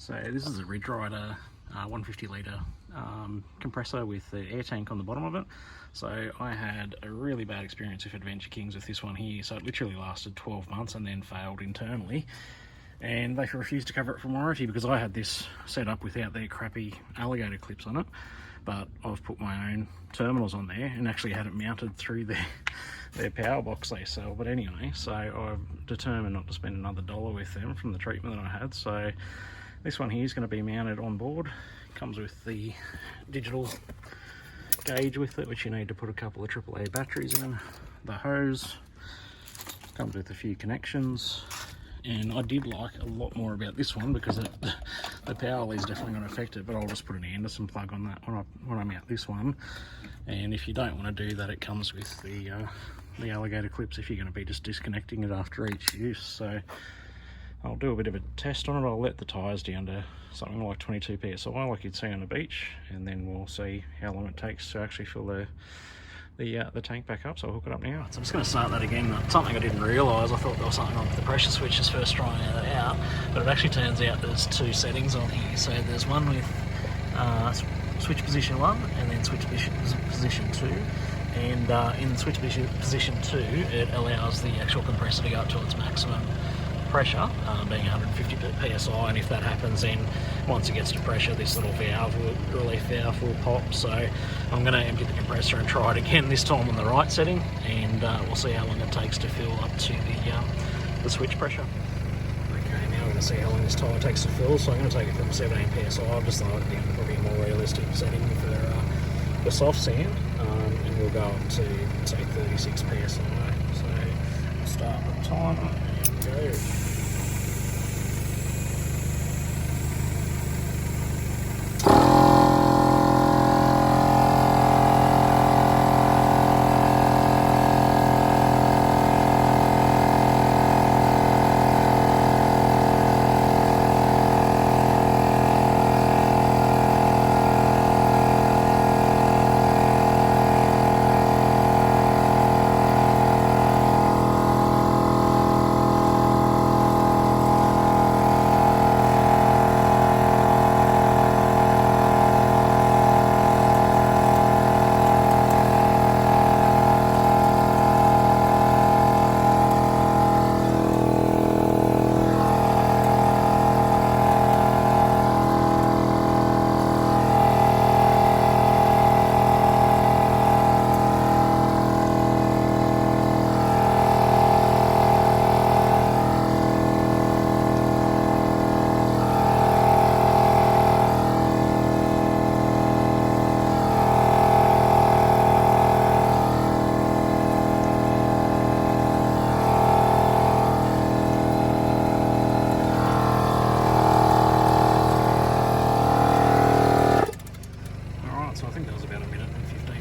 So this is a Ridge Rider 150 litre compressor with the air tank on the bottom of it. So I had a really bad experience with Adventure Kings with this one here. So it literally lasted 12 months and then failed internally. And they refused to cover it from warranty because I had this set up without their crappy alligator clips on it. But I've put my own terminals on there and actually had it mounted through their power box they sell. But anyway, so I've determined not to spend another $1 with them from the treatment that I had. So this one here is going to be mounted on board. Comes with the digital gauge with it, which you need to put a couple of AAA batteries in. The hose comes with a few connections. And I did like a lot more about this one because the power lead is definitely going to affect it, but I'll just put an Anderson plug on that when I mount this one. And if you don't want to do that, it comes with the alligator clips if you're going to be just disconnecting it after each use. So I'll do a bit of a test on it. I'll let the tyres down to something like 22 psi like you'd see on the beach, and then we'll see how long it takes to actually fill the tank back up. So I'll hook it up now. So I'm just going to start that again. Something I didn't realise, I thought there was something wrong with the pressure switches first trying it out, but it actually turns out there's two settings on here. So there's one with switch position 1 and then switch position 2. And in switch position 2 it allows the actual compressor to go up to its maximum pressure, being 150 psi, and if that happens, then once it gets to pressure, this little relief valve will pop. So I'm going to empty the compressor and try it again, this time on the right setting, and we'll see how long it takes to fill up to the switch pressure. Okay, now we're going to see how long this tyre takes to fill. So I'm going to take it from 17 psi. I've just thought it would probably a more realistic setting for soft sand, and we'll go up to say 36 psi. So we'll start the timer. Go.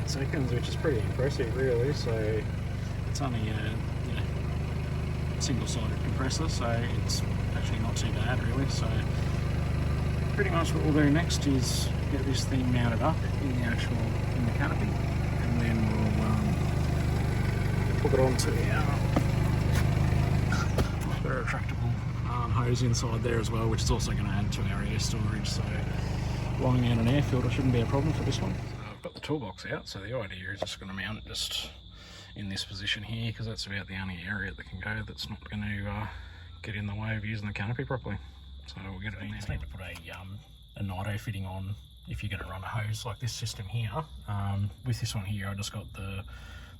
Seconds, which is pretty impressive really. So it's only a single-sided compressor, so it's actually not too bad really. So pretty much what we'll do next is get this thing mounted up in the canopy, and then we'll hook it onto our retractable hose inside there as well, which is also going to add to our air storage. So blowing out an air filter shouldn't be a problem for this one. Got the toolbox out, so the idea is just going to mount it just in this position here, because that's about the only area that can go that's not going to get in the way of using the canopy properly. So we'll get it in there. You need to put a NITO fitting on if you're going to run a hose like this system here. With this one here, I just got the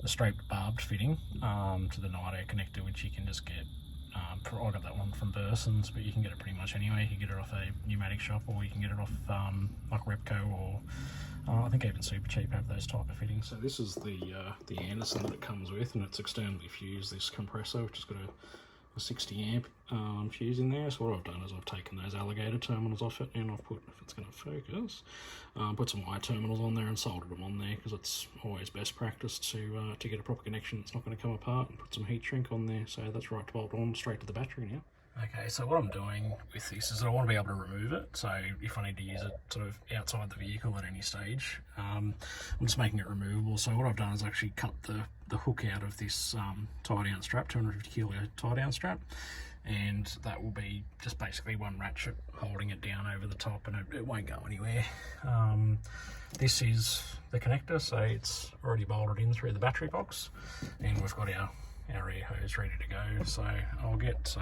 straight barbed fitting to the NITO connector, which you can just get. I got that one from Burson's, but you can get it pretty much anywhere. You can get it off a pneumatic shop, or you can get it off like Repco, or I think even Supercheap have those type of fittings. So this is the Anderson that it comes with, and it's externally fused, this compressor, which has got a 60 amp fuse in there. So what I've done is I've taken those alligator terminals off it, and I've put, if it's going to focus, put some wire terminals on there and soldered them on there, because it's always best practice to get a proper connection that's not going to come apart, and put some heat shrink on there, so that's right to bolt on straight to the battery now. Okay, so what I'm doing with this is that I want to be able to remove it, so if I need to use it sort of outside the vehicle at any stage, I'm just making it removable. So what I've done is actually cut the hook out of this tie-down strap, 250 kilo tie-down strap, and that will be just basically one ratchet holding it down over the top, and it won't go anywhere. This is the connector, so it's already bolted in through the battery box, and we've got our air hose ready to go. So I'll get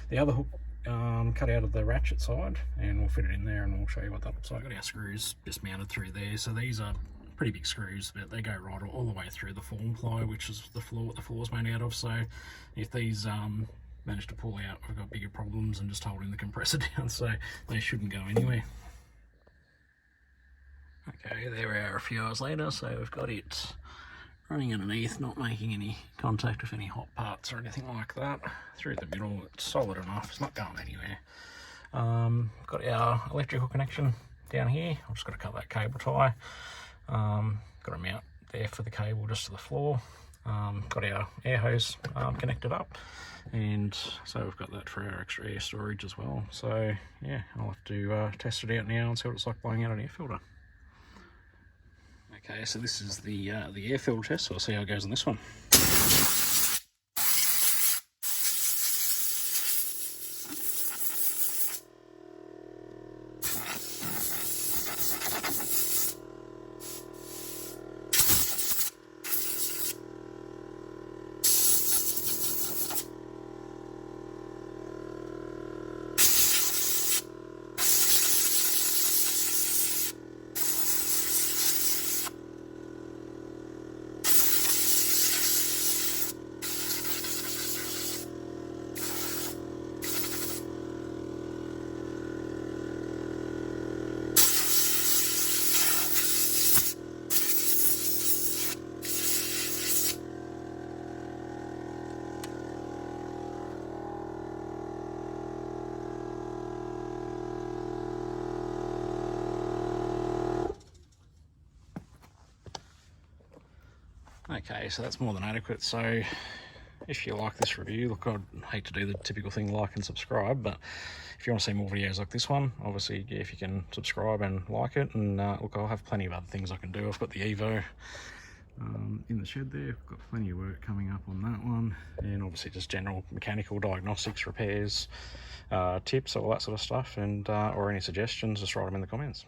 the other hook cut out of the ratchet side, and we'll fit it in there, and we'll show you what that looks like. I've got our screws just mounted through there, so these are pretty big screws, but they go right all the way through the form ply, which is the floor's made out of. So if these manage to pull out, we've got bigger problems than just holding the compressor down, so they shouldn't go anywhere. Okay, there we are a few hours later, so we've got it running underneath, not making any contact with any hot parts or anything like that. Through the middle, it's solid enough, it's not going anywhere. Got our electrical connection down here. I've just got to cut that cable tie. Got a mount there for the cable just to the floor. Got our air hose connected up, and so we've got that for our extra air storage as well. So yeah, I'll have to test it out now and see what it's like blowing out an air filter. Okay, so this is the air filter test, so I'll see how it goes on this one. Okay, so that's more than adequate. So if you like this review, look, I'd hate to do the typical thing, like and subscribe, but if you want to see more videos like this one, obviously, yeah, if you can subscribe and like it, and look, I'll have plenty of other things I can do. I've got the Evo in the shed there. I've got plenty of work coming up on that one, and obviously just general mechanical diagnostics, repairs, tips, all that sort of stuff, and or any suggestions, just write them in the comments.